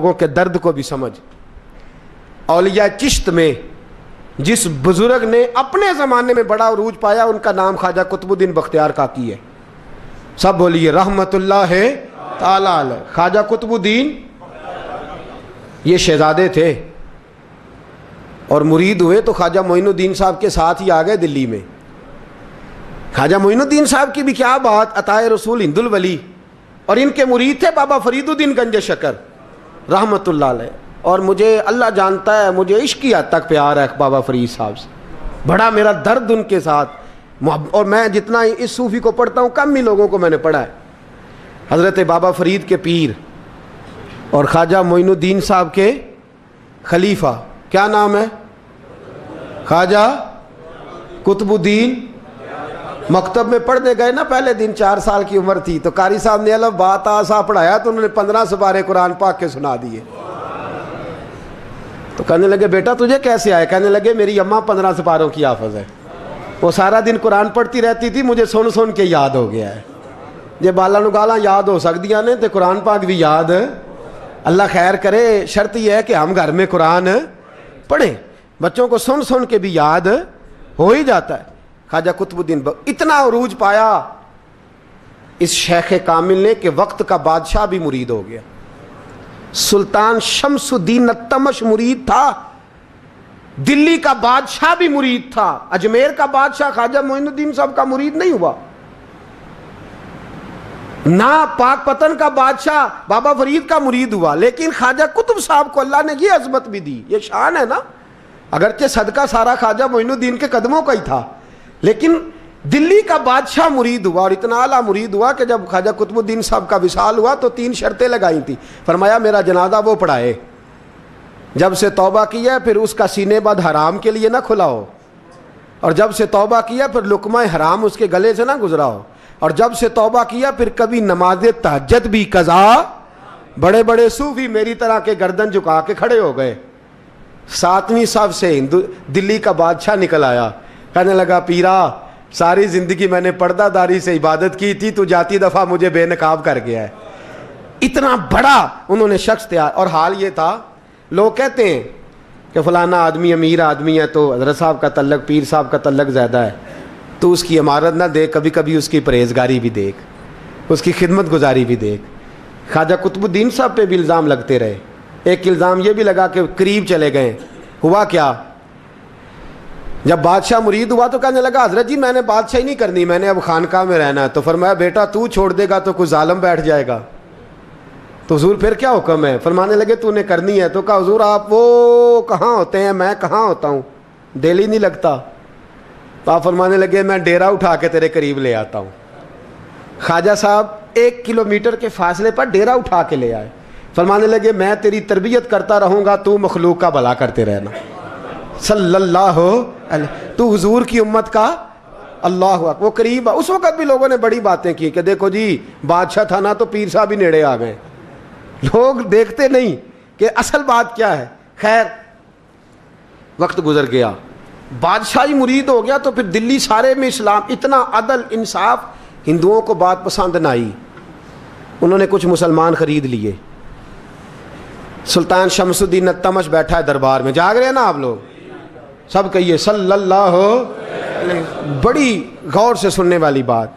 لوگوں کے درد کو بھی سمجھ. اولیاء چشت میں جس بزرگ نے اپنے زمانے میں بڑا عروج پایا ان کا نام خواجہ قطب الدین بختیار کاکی ہے. سب بولیے رحمت اللہ تعالی علیہ. خواجہ قطب الدین یہ شہزادے تھے اور مرید ہوئے تو خواجہ معین الدین صاحب کے ساتھ ہی آ گئے دلی میں. خواجہ معین الدین صاحب کی بھی کیا بات، عطائے رسول ہند الولی، اور ان کے مرید تھے بابا فرید الدین گنج شکر رحمت اللہ علیہ. اور مجھے اللہ جانتا ہے مجھے عشق کی حد تک پیار ہے بابا فرید صاحب سے، بڑا میرا درد ان کے ساتھ. اور میں جتنا اس صوفی کو پڑھتا ہوں کم ہی لوگوں کو میں نے پڑھا ہے. حضرت بابا فرید کے پیر اور خواجہ معین الدین صاحب کے خلیفہ کیا نام ہے؟ خواجہ قطب الدین. مکتب میں پڑھنے گئے نا پہلے دن، 4 سال کی عمر تھی، تو قاری صاحب نے الف با تا سا پڑھایا تو انہوں نے 15 سپارے قرآن پاک کے سنا دیے. تو کہنے لگے بیٹا تجھے کیسے آئے؟ کہنے لگے میری اماں 15 سپاروں کی حافظ ہے، وہ سارا دن قرآن پڑھتی رہتی تھی، مجھے سن سن کے یاد ہو گیا ہے. یہ بالا نو گالاں یاد ہو سکدیاں نے تے قرآن پاک بھی یاد. اللہ خیر کرے، شرط یہ ہے کہ ہم گھر میں قرآن پڑھیں، بچوں کو سن سن کے بھی یاد ہو ہی جاتا ہے. خواجہ قطب الدین اتنا عروج پایا اس شیخ کامل نے کہ وقت کا بادشاہ بھی مرید ہو گیا. سلطان شمس الدین التمش مرید تھا، دلی کا بادشاہ بھی مرید تھا. اجمیر کا بادشاہ خواجہ معین الدین صاحب کا مرید نہیں ہوا، نہ پاک پتن کا بادشاہ بابا فرید کا مرید ہوا. لیکن خواجہ قطب صاحب کو اللہ نے یہ عظمت بھی دی، یہ شان ہے نا. اگرچہ صدقہ سارا خواجہ معین الدین کے قدموں کا ہی تھا، لیکن دلی کا بادشاہ مرید ہوا، اور اتنا اعلیٰ مرید ہوا کہ جب خواجہ قطب الدین صاحب کا وصال ہوا تو 3 شرطیں لگائی تھیں. فرمایا میرا جنازہ وہ پڑھائے، جب سے توبہ کیا پھر اس کا سینے بد حرام کے لیے نہ کھلا ہو، اور جب سے توبہ کیا پھر لقمہ حرام اس کے گلے سے نہ گزرا ہو، اور جب سے توبہ کیا پھر کبھی نماز تہجد بھی قضا. بڑے بڑے صوفی میری طرح کے گردن جھکا کے کھڑے ہو گئے. 7ویں صف سے دلی کا بادشاہ نکل آیا، کہنے لگا پیرا ساری زندگی میں نے پردہ داری سے عبادت کی تھی، تو جاتی دفعہ مجھے بے نقاب کر گیا ہے. اتنا بڑا انہوں نے شخص تیار. اور حال یہ تھا، لوگ کہتے ہیں کہ فلانا آدمی امیر آدمی ہے تو حضرت صاحب کا تعلق پیر صاحب کا تعلق زیادہ ہے، تو اس کی عمارت نہ دیکھ، کبھی کبھی اس کی پرہیزگاری بھی دیکھ، اس کی خدمت گزاری بھی دیکھ. خواجہ قطب الدین صاحب پہ بھی الزام لگتے رہے. ایک الزام یہ بھی لگا کہ قریب چلے گئے. ہوا کیا، جب بادشاہ مرید ہوا تو کہنے لگا حضرت جی میں نے بادشاہی نہیں کرنی، میں نے اب خانقاہ میں رہنا ہے. تو فرمایا بیٹا تو چھوڑ دے گا تو کوئی ظالم بیٹھ جائے گا. تو حضور پھر کیا حکم ہے؟ فرمانے لگے تو نے کرنی ہے. تو کہا حضور آپ وہ کہاں ہوتے ہیں، میں کہاں ہوتا ہوں، دل ہی نہیں لگتا. تو آپ فرمانے لگے میں ڈیرا اٹھا کے تیرے قریب لے آتا ہوں. خواجہ صاحب 1 کلومیٹر کے فاصلے پر ڈیرا اٹھا کے لے آئے. فرمانے لگے میں تیری تربیت کرتا رہوں گا، تو مخلوق کا بھلا کرتے رہنا. صلی اللہ علیہ، تو حضور کی امت کا اللہ اکبر. وہ قریب، اس وقت بھی لوگوں نے بڑی باتیں کی کہ دیکھو جی بادشاہ تھا نا تو پیر صاحب ہی نیڑے آ گئے. لوگ دیکھتے نہیں کہ اصل بات کیا ہے. خیر وقت گزر گیا، بادشاہی مرید ہو گیا، تو پھر دلی سارے میں اسلام، اتنا عدل انصاف. ہندوؤں کو بات پسند نہ آئی، انہوں نے کچھ مسلمان خرید لیے. سلطان شمس الدین التمش بیٹھا ہے دربار میں، جاگ رہے ہیں نا آپ لوگ سب، کہیے صلی اللہ علیہ. بڑی غور سے سننے والی بات.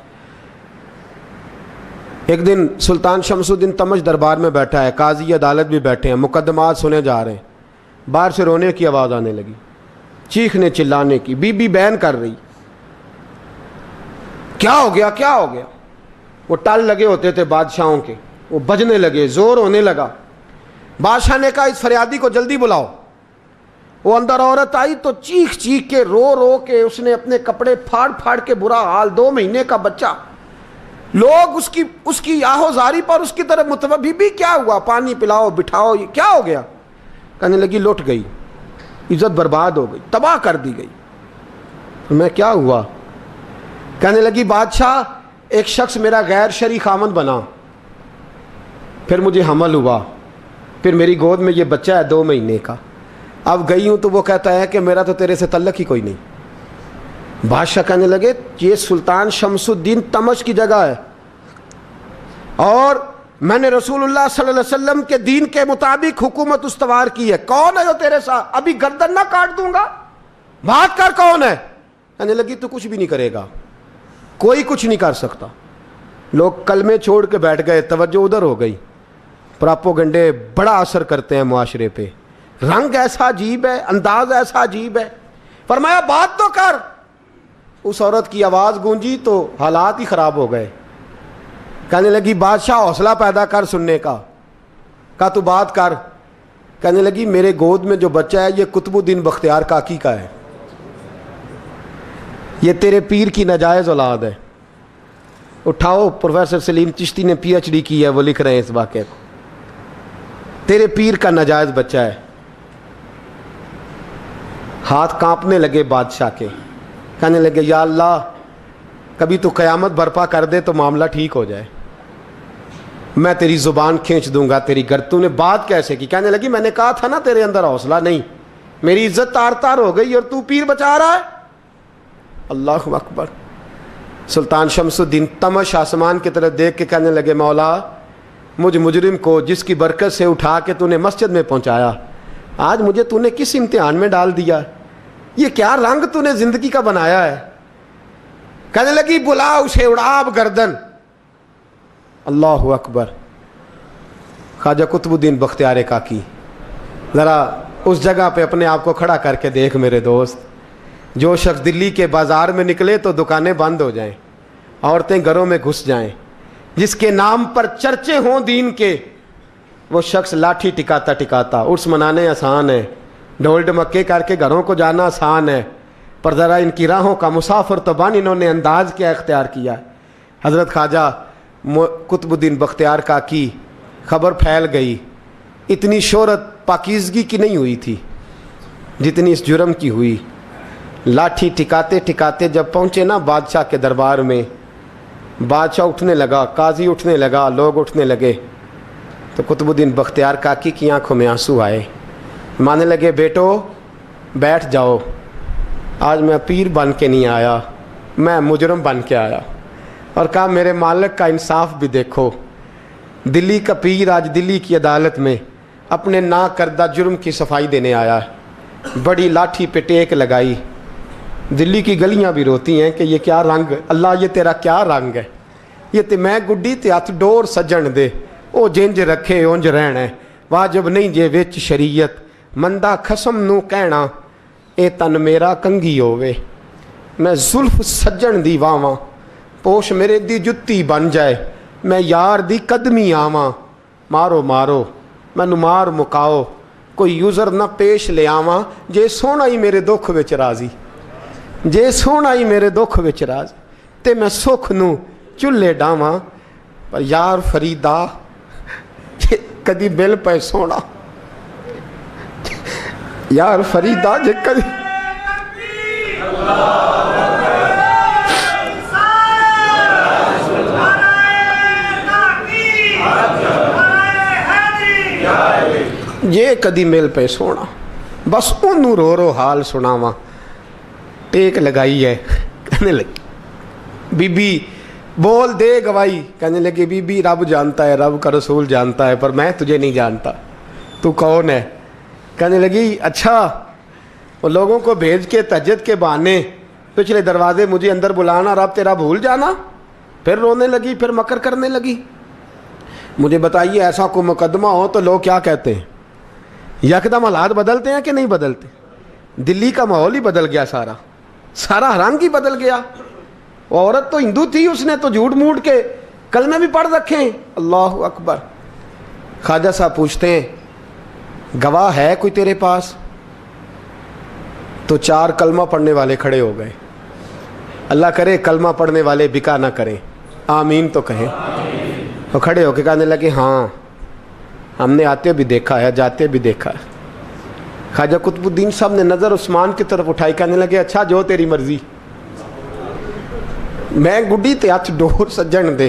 ایک دن سلطان شمس الدین تمش دربار میں بیٹھا ہے، قاضی عدالت بھی بیٹھے ہیں، مقدمات سنے جا رہے ہیں. باہر سے رونے کی آواز آنے لگی، چیخنے چلانے کی. بی بی بیان کر رہی، کیا ہو گیا کیا ہو گیا. وہ ٹال لگے ہوتے تھے بادشاہوں کے، وہ بجنے لگے، زور ہونے لگا. بادشاہ نے کہا اس فریادی کو جلدی بلاؤ. وہ اندر عورت آئی تو چیخ چیخ کے رو رو کے اس نے اپنے کپڑے پھاڑ پھاڑ کے، برا حال، 2 مہینے کا بچہ. لوگ اس کی آہو زاری پر اس کی طرف متوجہ. بھی کیا ہوا، پانی پلاؤ بٹھاؤ، یہ کیا ہو گیا. کہنے لگی لٹ گئی، عزت برباد ہو گئی، تباہ کر دی گئی. میں کیا ہوا؟ کہنے لگی بادشاہ ایک شخص میرا غیر شرعی خامند بنا، پھر مجھے حمل ہوا، پھر میری گود میں یہ بچہ ہے 2 مہینے کا. اب گئی ہوں تو وہ کہتا ہے کہ میرا تو تیرے سے تعلق ہی کوئی نہیں. بادشاہ کہنے لگے یہ سلطان شمس الدین تمش کی جگہ ہے، اور میں نے رسول اللہ صلی اللہ علیہ وسلم کے دین کے مطابق حکومت استوار کی ہے، کون ہے جو تیرے ساتھ؟ ابھی گردن نہ کاٹ دوں گا، بات کر کون ہے؟ کہنے لگی تو کچھ بھی نہیں کرے گا، کوئی کچھ نہیں کر سکتا۔ لوگ کلمے چھوڑ کے بیٹھ گئے، توجہ ادھر ہو گئی۔ پراپوگنڈے بڑا اثر کرتے ہیں معاشرے پہ، رنگ ایسا عجیب ہے، انداز ایسا عجیب ہے۔ فرمایا بات تو کر۔ اس عورت کی آواز گونجی تو حالات ہی خراب ہو گئے۔ کہنے لگی بادشاہ حوصلہ پیدا کر سننے کا۔ کہا تو بات کر۔ کہنے لگی میرے گود میں جو بچہ ہے یہ قطب الدین بختیار کاکی کا ہے، یہ تیرے پیر کی ناجائز اولاد ہے۔ اٹھاؤ، پروفیسر سلیم چشتی نے پی ایچ ڈی کی ہے، وہ لکھ رہے ہیں اس واقعے کو، تیرے پیر کا ناجائز بچہ ہے۔ ہاتھ کانپنے لگے بادشاہ کے، کہنے لگے یا اللہ کبھی تو قیامت برپا کر دے تو معاملہ ٹھیک ہو جائے، میں تیری زبان کھینچ دوں گا تیری گردن۔ تو نے بات کیسے کی؟ کہنے لگی میں نے کہا تھا نا تیرے اندر حوصلہ نہیں، میری عزت تار تار ہو گئی اور تو پیر بچا رہا ہے۔ اللہ اکبر۔ سلطان شمس الدین تمش آسمان کی طرف دیکھ کے کہنے لگے مولا مجھ مجرم کو جس کی برکت سے اٹھا کے تو نے مسجد میں پہنچایا، آج مجھے تو نے کس امتحان میں ڈال دیا؟ یہ کیا رنگ تو نے زندگی کا بنایا ہے؟ کہنے لگی بلا اسے، اڑا اب گردن۔ اللہ اکبر۔ خواجہ قطب الدین بختیار کاکی، ذرا اس جگہ پہ اپنے آپ کو کھڑا کر کے دیکھ میرے دوست۔ جو شخص دلی کے بازار میں نکلے تو دکانیں بند ہو جائیں، عورتیں گھروں میں گھس جائیں، جس کے نام پر چرچے ہوں دین کے، وہ شخص لاٹھی ٹکاتا ٹکاتا، عرس منانے آسان ہے، ڈھول ڈمکے کر کے گھروں کو جانا آسان ہے، پر ذرا ان کی راہوں کا مسافر تو بن انہوں نے انداز کیا اختیار کیا ہے۔ حضرت خواجہ قطب الدین بختیار کاکی، خبر پھیل گئی، اتنی شہرت پاکیزگی کی نہیں ہوئی تھی جتنی اس جرم کی ہوئی۔ لاٹھی ٹکاتے ٹکاتے جب پہنچے نا بادشاہ کے دربار میں، بادشاہ اٹھنے لگا، قاضی اٹھنے لگا، لوگ اٹھنے لگے، تو قطب الدین بختیار کاکی کی آنکھوں میں آنسو آئے، مانے لگے بیٹو بیٹھ جاؤ، آج میں پیر بن کے نہیں آیا، میں مجرم بن کے آیا۔ اور کہا میرے مالک کا انصاف بھی دیکھو، دلی کا پیر آج دلی کی عدالت میں اپنے نا کردہ جرم کی صفائی دینے آیا ہے۔ بڑی لاٹھی پہ ٹیک لگائی، دلی کی گلیاں بھی روتی ہیں کہ یہ کیا رنگ، اللہ یہ تیرا کیا رنگ ہے، یہ تے میں گڈی تے ہاتھ ڈور سجن دے، او جنج رکھے اونج رہنا ہے، واجب نہیں جے وچ شریعت، مندہ خسم نو کہنا اے تن میرا کنگھی ہووے، میں زلف سجن دی واواں، پوش میرے دی جتی بن جائے، میں یار دی قدمی آواں، مارو مارو مینوں مار مکاؤ، کوئی یوزر نہ پیش لے آواں، جے سونا ہی میرے دکھ وچ راضی، جے سونا ہی میرے دکھ وچ راضی، تے میں سکھ نو چلے ڈاواں، پر یار فریدا جے کدی بل پے سونا، یار فریدا جے کدی یہ کدی مل پہ سونا، بس انہوں رو رو حال سناواں۔ ٹیک لگائی ہے، کہنے لگی بی بی بول دے گواہی، کہنے لگی بی بی رب جانتا ہے، رب کا رسول جانتا ہے، پر میں تجھے نہیں جانتا، تو کون ہے؟ کہنے لگی اچھا وہ لوگوں کو بھیج کے تہجد کے بہانے پچھلے دروازے مجھے اندر بلانا، رب تیرا بھول جانا۔ پھر رونے لگی، پھر مکر کرنے لگی۔ مجھے بتائیے ایسا کوئی مقدمہ ہو تو لوگ کیا کہتے ہیں؟ یکدم حالات بدلتے ہیں کہ نہیں بدلتے؟ دلی کا ماحول ہی بدل گیا، سارا رنگ ہی بدل گیا۔ وہ عورت تو ہندو تھی، اس نے تو جھوٹ موٹ کے کلمے بھی پڑھ رکھے ہیں۔ اللہ اکبر۔ خواجہ صاحب پوچھتے ہیں گواہ ہے کوئی تیرے پاس؟ تو 4 کلمہ پڑھنے والے کھڑے ہو گئے۔ اللہ کرے کلمہ پڑھنے والے بکا نہ کریں، آمین تو کہیں۔ وہ کھڑے ہو کے کہنے لگے ہاں ہم نے آتے بھی دیکھا ہے، جاتے بھی دیکھا ہے۔ خواجہ قطب الدین صاحب نے نظر عثمان کی طرف اٹھائی، کہنے لگے اچھا جو تیری مرضی، میں گڈی تے ہاتھ ڈور سجن دے،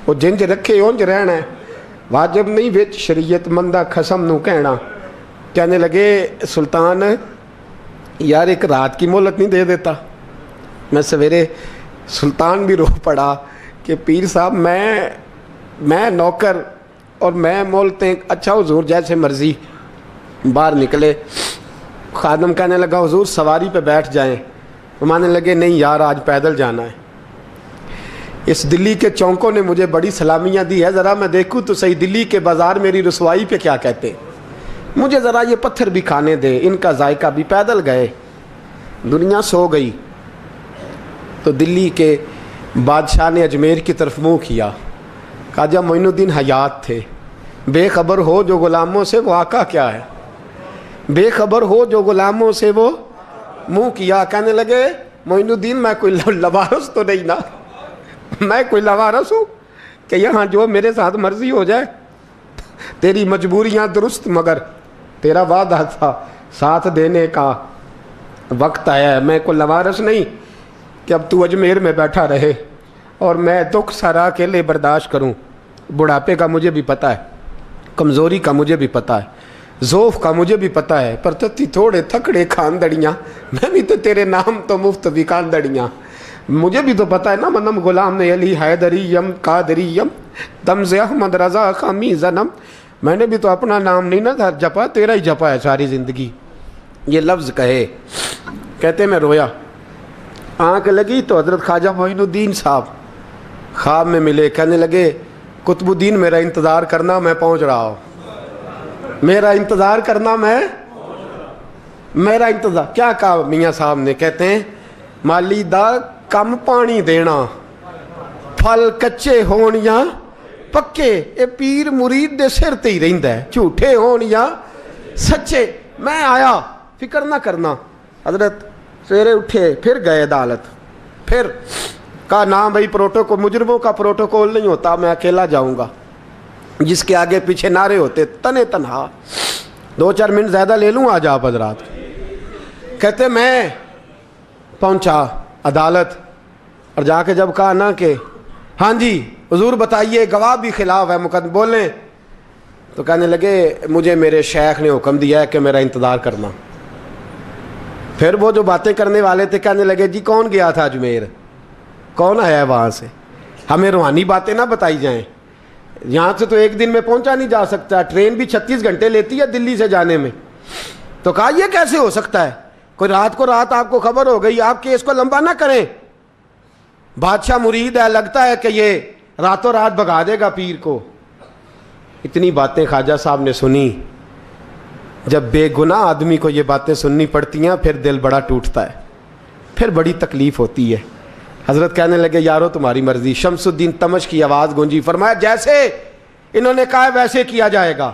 وہ جنج رکھے اونج رہنا ہے، واجب نہیں وچ شریعت، مندہ خسم نو کہنا۔ کہنے لگے سلطان یار ایک رات کی مہلت نہیں دے دیتا؟ میں سویرے، سلطان بھی رو پڑا کہ پیر صاحب میں میں نوکر اور میں بولتے ہیں اچھا حضور جیسے مرضی. باہر نکلے, خادم کہنے لگا حضور سواری پہ بیٹھ جائیں. مانے لگے نہیں یار آج پیدل جانا ہے. اس دلی کے چونکوں نے مجھے بڑی سلامیاں دی ہے, ذرا میں دیکھوں تو صحیح دلی کے بازار میری رسوائی پہ کیا کہتے ہیں. مجھے ذرا یہ پتھر بھی کھانے دے, ان کا ذائقہ بھی. پیدل گئے, دنیا سو گئی تو دلی کے بادشاہ نے اجمیر کی طرف منہ کیا. خواجہ معین الدین حیات تھے. بے خبر ہو جو غلاموں سے وہ آقا کیا ہے, بے خبر ہو جو غلاموں سے وہ منہ کیا. کہنے لگے معین الدین میں کوئی لوارس تو نہیں نا, میں کوئی لوارس ہوں کہ یہاں جو میرے ساتھ مرضی ہو جائے. تیری مجبوریاں درست مگر تیرا وعدہ تھا ساتھ دینے کا وقت آیا ہے. میں کوئی لوارس نہیں کہ اب تو اجمیر میں بیٹھا رہے اور میں دکھ سارا اکیلے برداشت کروں. بڑھاپے کا مجھے بھی پتہ ہے, کمزوری کا مجھے بھی پتہ ہے, ذوف کا مجھے بھی پتہ ہے, پر تتی تھوڑے تھکڑے خاندڑیاں, میں بھی تو تیرے نام تو مفت بھی خاندڑیاں. مجھے بھی تو پتہ ہے نا منم غلام نے علی حیدریم قادریم دمز احمد رضا خامی زنم. میں نے بھی تو اپنا نام نہیں نا جپا, تیرا ہی جپا ہے ساری زندگی. یہ لفظ کہے, کہتے میں رویا. آنکھ لگی تو حضرت خواجہ معین الدین صاحب خواب میں ملے. کہنے لگے قطب الدین میرا انتظار کرنا, میں پہنچ رہا ہوں. میرا انتظار کرنا, میرا انتظار. کیا کہا میاں صاحب نے؟ کہتے ہیں مالی دا کم پانی دینا, پھل کچے ہون یا پکے, اے پیر مرید دے سر تے ہی رہندا ہے, جھوٹے ہون یا سچے. میں آیا, فکر نہ کرنا. حضرت سویرے اٹھے, پھر گئے عدالت. پھر کہا نام بھائی پروٹوکول, مجرموں کا پروٹوکول نہیں ہوتا, میں اکیلا جاؤں گا. جس کے آگے پیچھے نعرے ہوتے تنے تنہا. 2-4 منٹ زیادہ لے لوں آج آپ حضرات. کہتے میں پہنچا عدالت اور جا کے جب کہا نا کہ ہاں جی حضور بتائیے, گواہ بھی خلاف ہے, مقدم بولیں. تو کہنے لگے مجھے میرے شیخ نے حکم دیا ہے کہ میرا انتظار کرنا. پھر وہ جو باتیں کرنے والے تھے کہنے لگے جی کون گیا تھا اجمیر, کون آیا ہے وہاں سے, ہمیں روحانی باتیں نہ بتائی جائیں. یہاں سے تو ایک دن میں پہنچا نہیں جا سکتا, ٹرین بھی 36 گھنٹے لیتی ہے دلی سے جانے میں. تو کہا یہ کیسے ہو سکتا ہے, کوئی رات کو رات آپ کو خبر ہو گئی, آپ کیس کو لمبا نہ کریں. بادشاہ مرید ہے, لگتا ہے کہ یہ راتوں رات بھگا دے گا پیر کو. اتنی باتیں خواجہ صاحب نے سنی. جب بے گناہ آدمی کو یہ باتیں سننی پڑتی ہیں پھر دل بڑا ٹوٹتا ہے, پھر بڑی تکلیف ہوتی ہے. حضرت کہنے لگے یارو تمہاری مرضی. شمس الدین تمش کی آواز گونجی. فرمایا جیسے انہوں نے کہا ویسے کیا جائے گا.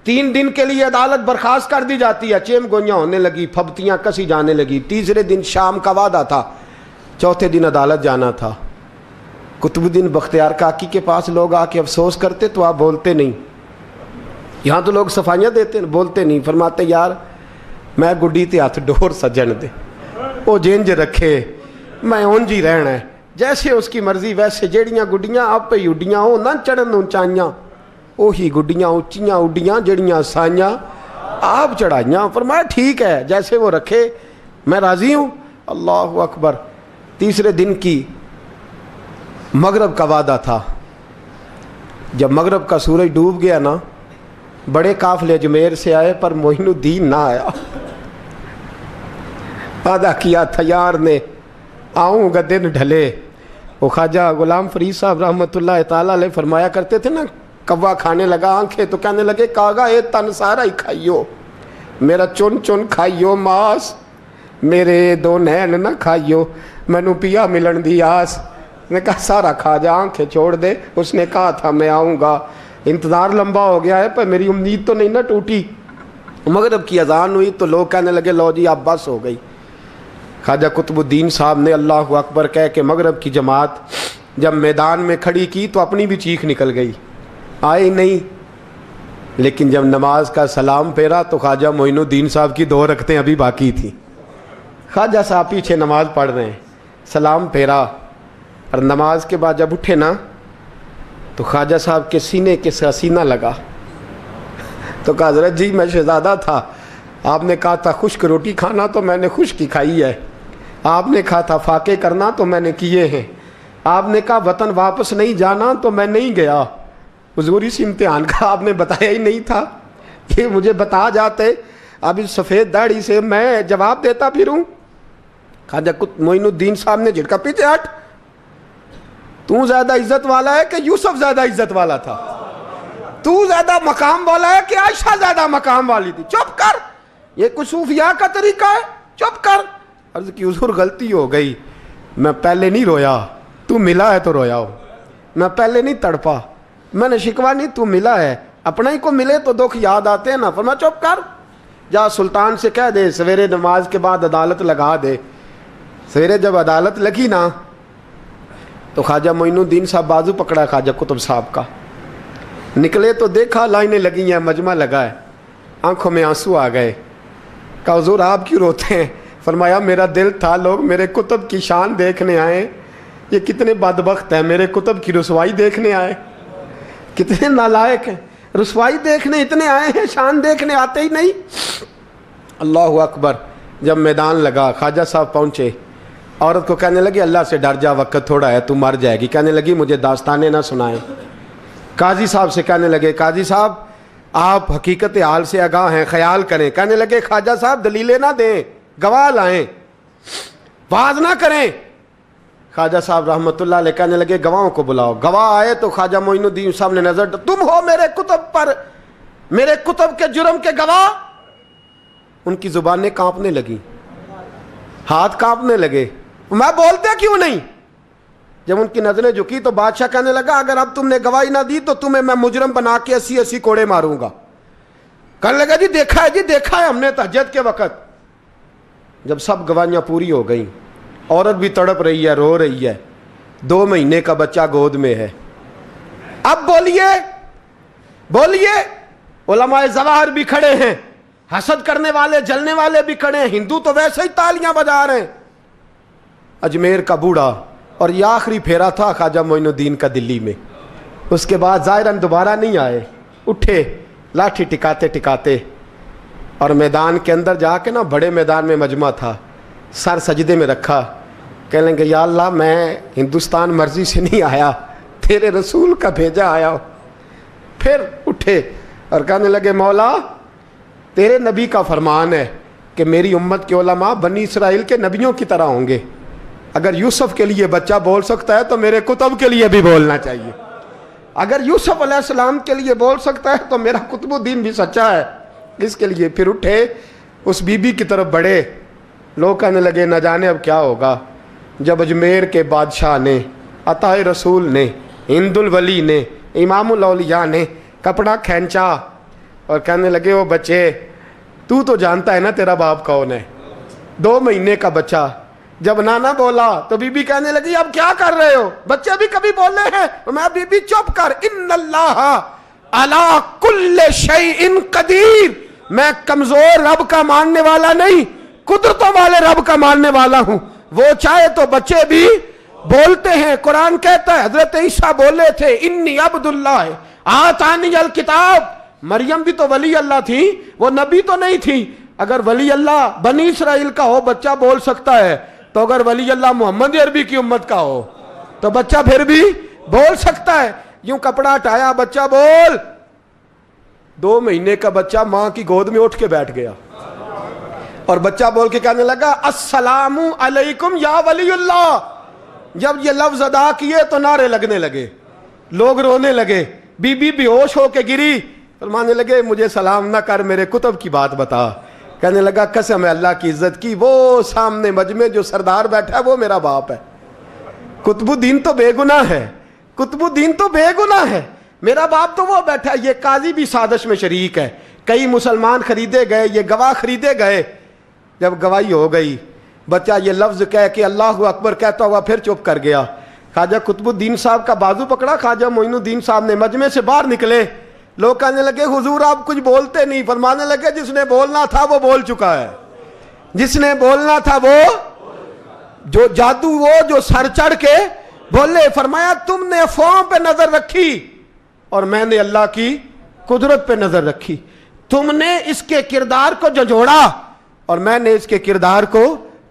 3 دن کے لیے عدالت برخاست کر دی جاتی ہے. چیم گوئیاں ہونے لگی, پھبتیاں کسی جانے لگی. تیسرے دن شام کا وعدہ تھا, چوتھے دن عدالت جانا تھا. قطب الدین بختیار کاکی کے پاس لوگ آ کے افسوس کرتے تو آپ بولتے نہیں. یہاں تو لوگ صفائیاں دیتے بولتے نہیں. فرماتے یار میں گڈی تے ہاتھ ڈور سجن دے, وہ جینج رکھے, میں اونج ہی رہنا ہے, جیسے اس کی مرضی ویسے. جیڑیاں گڈیاں آپ پہ اڈیاں ہو نہ چڑھن اونچائیاں, وہی گڈیاں اونچیاں اڈیاں جڑیاں سائیاں آپ چڑھائیاں. فرمایا ٹھیک ہے جیسے وہ رکھے, میں راضی ہوں. اللہ اکبر. تیسرے دن کی مغرب کا وعدہ تھا. جب مغرب کا سورج ڈوب گیا نا, بڑے قافلے اجمیر سے آئے پر معین الدین نہ آیا. وعدہ کیا تھا یار نے آؤں گا دن ڈھلے. وہ خواجہ غلام فرید صاحب رحمۃ اللہ تعالیٰ علیہ فرمایا کرتے تھے نا, کوا کھانے لگا آنکھیں تو کہنے لگے کاغا اے تن سارا ہی کھائیو, میرا چن چن کھائیو ماس, میرے 2 نین نہ کھائیو, مینو پیا ملن دی آس. نے کہا سارا کھا جا, آنکھیں چھوڑ دے. اس نے کہا تھا میں آؤں گا, انتظار لمبا ہو گیا ہے پر میری امید تو نہیں نہ ٹوٹی. مغرب کی اذان ہوئی تو لوگ کہنے لگے لو جی اب بس ہو گئی. خواجہ قطب الدین صاحب نے اللہ اکبر کہہ کے مغرب کی جماعت جب میدان میں کھڑی کی تو اپنی بھی چیخ نکل گئی, آئی نہیں. لیکن جب نماز کا سلام پھیرا تو خواجہ معین الدین صاحب کی 2 رکعتیں ابھی باقی تھیں. خواجہ صاحب پیچھے نماز پڑھ رہے ہیں, سلام پھیرا اور نماز کے بعد جب اٹھے نا تو خواجہ صاحب کے سینے کے سینہ لگا. تو کہا حضرت جی میں شہزادہ تھا, آپ نے کہا تھا خشک روٹی کھانا تو میں نے خشک کی کھائی ہے, آپ نے کہا تھا فاقے کرنا تو میں نے کیے ہیں, آپ نے کہا وطن واپس نہیں جانا تو میں نہیں گیا. حضور اس امتحان کا آپ نے بتایا ہی نہیں تھا. یہ مجھے بتا جاتے اب اس سفید داڑھی سے میں جواب دیتا پھروں. خواجہ معین الدین صاحب نے جھٹکا, پیچھے ہٹ, تو زیادہ عزت والا ہے کہ یوسف زیادہ عزت والا تھا؟ تو زیادہ مقام والا ہے کہ عائشہ زیادہ مقام والی تھی؟ چپ کر, یہ کچھ صوفیاء کا طریقہ ہے, چپ کر. عرض کی حضور غلطی ہو گئی, میں پہلے نہیں رویا, تو ملا ہے تو رویا ہو. میں پہلے نہیں تڑپا, میں نے شکوا نہیں, تو ملا ہے. اپنا ہی کو ملے تو دکھ یاد آتے ہیں نا. فرمایا چپ کر, جا سلطان سے کہہ دے سویرے نماز کے بعد عدالت لگا دے. سویرے جب عدالت لگی نا تو خواجہ معین الدین صاحب بازو پکڑا خواجہ قطب صاحب کا, نکلے تو دیکھا لائنیں لگی ہیں, مجمع لگا ہے, آنکھوں میں آنسو آ گئے. کہا حضور آپ کیوں روتے ہیں؟ فرمایا میرا دل تھا لوگ میرے کتب کی شان دیکھنے آئے, یہ کتنے بدبخت ہیں, میرے کتب کی رسوائی دیکھنے آئے. کتنے نالائق ہیں, رسوائی دیکھنے اتنے آئے ہیں, شان دیکھنے آتے ہی نہیں. اللہ اکبر. جب میدان لگا خواجہ صاحب پہنچے, عورت کو کہنے لگی اللہ سے ڈر جا, وقت تھوڑا ہے, تو مر جائے گی. کہنے لگی مجھے داستانیں نہ سنائیں. قاضی صاحب سے کہنے لگے قاضی صاحب آپ حقیقت حال سے آگاہ ہیں, خیال کریں. کہنے لگے خواجہ صاحب دلیلیں نہ دیں, گواہ لائیں, واز نہ کریں. خواجہ صاحب رحمۃ اللہ علیہ کہنے لگے گواہوں کو بلاؤ. گواہ آئے تو خواجہ معین الدین صاحب نے نظر, تم ہو میرے کتب پر, میرے کتب کے جرم کے گواہ. ان کی زبانیں کانپنے لگیں, ہاتھ کانپنے لگے. میں بولتے کیوں نہیں؟ جب ان کی نظریں جھکی تو بادشاہ کہنے لگا اگر اب تم نے گواہی نہ دی تو تمہیں میں مجرم بنا کے 80 کوڑے ماروں گا. کہنے لگا جی دیکھا ہے ہم نے تہجد کے وقت. جب سب گواہیاں پوری ہو گئیں, عورت بھی تڑپ رہی ہے, رو رہی ہے, 2 مہینے کا بچہ گود میں ہے. اب بولیے. علماء ظواہر بھی کھڑے ہیں, حسد کرنے والے جلنے والے بھی کھڑے ہیں, ہندو تو ویسے ہی تالیاں بجا رہے ہیں. اجمیر کا بوڑھا, اور یہ آخری پھیرا تھا خواجہ معین الدین کا دلی میں. اس کے بعد ظاہراً دوبارہ نہیں آئے. اٹھے لاٹھی ٹکاتے ٹکاتے اور میدان کے اندر جا کے نا, بڑے میدان میں مجمع تھا, سر سجدے میں رکھا. کہنے لگے یا اللہ میں ہندوستان مرضی سے نہیں آیا, تیرے رسول کا بھیجا آیا ہوں. پھر اٹھے اور کہنے لگے مولا تیرے نبی کا فرمان ہے کہ میری امت کے علماء بنی اسرائیل کے نبیوں کی طرح ہوں گے. اگر یوسف کے لیے بچہ بول سکتا ہے تو میرے کتب کے لیے بھی بولنا چاہیے. اگر یوسف علیہ السلام کے لیے بول سکتا ہے تو میرا قطب الدین بھی سچا ہے. اس کے لیے پھر اٹھے, اس بی بی کی طرف بڑھے. لوگ کہنے لگے نہ جانے اب کیا ہوگا. جب اجمیر کے بادشاہ نے, عطا رسول نے, ہند الولی نے, امام الاولیاء نے کپڑا کھینچا اور کہنے لگے وہ بچے تو جانتا ہے نا تیرا باپ کون ہے, 2 مہینے کا بچہ. جب نانا بولا تو بی بی کہنے لگی اب کیا کر رہے ہو, بچے بھی کبھی بولے ہیں؟ میں بی بی چپ کر, ان اللہ علی کل شیء قدیر, میں کمزور رب کا ماننے والا نہیں, قدرتوں والے رب کا ماننے والا ہوں. وہ چاہے تو بچے بھی بولتے ہیں. قرآن کہتا ہے حضرت عیسیٰ بولے تھے انی عبداللہ آتانی الکتاب. مریم بھی تو ولی اللہ تھی, وہ نبی تو نہیں تھی. اگر ولی اللہ بنی اسرائیل کا ہو بچہ بول سکتا ہے, تو اگر ولی اللہ محمد عربی کی امت کا ہو تو بچہ پھر بھی بول سکتا ہے. یوں کپڑا ہٹایا, بچہ بول. 2 مہینے کا بچہ ماں کی گود میں اٹھ کے بیٹھ گیا اور بچہ بول کے کہنے لگا السلام علیکم یا ولی اللہ. جب یہ لفظ ادا کیے تو نعرے لگنے لگے, لوگ رونے لگے. بی بی بے ہوش ہو کے گری, فرمانے لگے مجھے سلام نہ کر, میرے کتب کی بات بتا. کہنے لگا قسم ہے اللہ کی عزت کی, وہ سامنے مجمع جو سردار بیٹھا ہے وہ میرا باپ ہے. قطب الدین تو بے گناہ ہے, قطب الدین تو بے گناہ ہے, میرا باپ تو وہ بیٹھا ہے. یہ قاضی بھی سازش میں شریک ہے. کئی مسلمان خریدے گئے, یہ گواہ خریدے گئے. جب گواہی ہو گئی, بچہ یہ لفظ کہہ کے اللہ اکبر کہتا ہوا پھر چپ کر گیا. خواجہ قطب الدین صاحب کا بازو پکڑا, خواجہ معین الدین صاحب نے مجمع سے باہر نکلے. لوگ کہنے لگے حضور آپ کچھ بولتے نہیں. فرمانے لگے جس نے بولنا تھا وہ بول چکا ہے, جس نے بولنا تھا وہ جو جادو, وہ جو سر چڑھ کے بولے. فرمایا تم نے افواہوں پہ نظر رکھی اور میں نے اللہ کی قدرت پہ نظر رکھی. تم نے اس کے کردار کو جھنجھوڑا اور میں نے اس کے کردار کو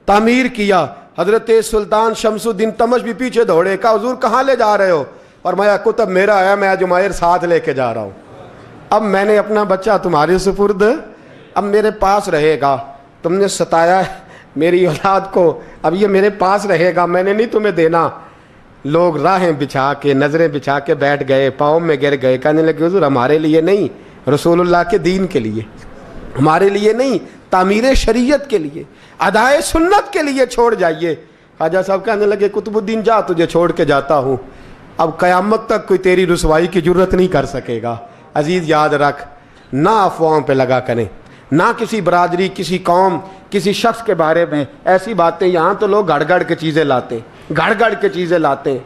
تعمیر کیا. حضرت سلطان شمس الدین تمش بھی پیچھے دوڑے، کہا حضور کہاں لے جا رہے ہو؟ فرمایا کتب میرا ہے، میں جمائر ساتھ لے کے جا رہا ہوں، اب میں نے اپنا بچہ تمہارے سپرد، اب میرے پاس رہے گا، تم نے ستایا ہے میری اولاد کو، اب یہ میرے پاس رہے گا، میں نے نہیں تمہیں دینا۔ لوگ راہیں بچھا کے، نظریں بچھا کے بیٹھ گئے، پاؤں میں گر گئے، کہنے لگے حضور ہمارے لیے نہیں، رسول اللہ کے دین کے لیے، ہمارے لیے نہیں، تعمیر شریعت کے لیے، ادائے سنت کے لیے چھوڑ جائیے۔ خواجہ صاحب کہنے لگے قطب الدین جا، تجھے چھوڑ کے جاتا ہوں، اب قیامت تک کوئی تیری رسوائی کی جرت نہیں کر سکے گا۔ عزیز یاد رکھ، نہ افواہوں پہ لگا کریں، نہ کسی برادری، کسی قوم، کسی شخص کے بارے میں ایسی باتیں، یہاں تو لوگ گڑ گڑ کے چیزیں لاتے ہیں، گڑ گڑ کے چیزیں لاتے ہیں،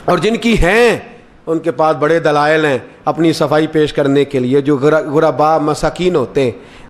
اور جن کی ہیں ان کے پاس بڑے دلائل ہیں اپنی صفائی پیش کرنے کے لیے، جو غربا مساکین ہوتے ہیں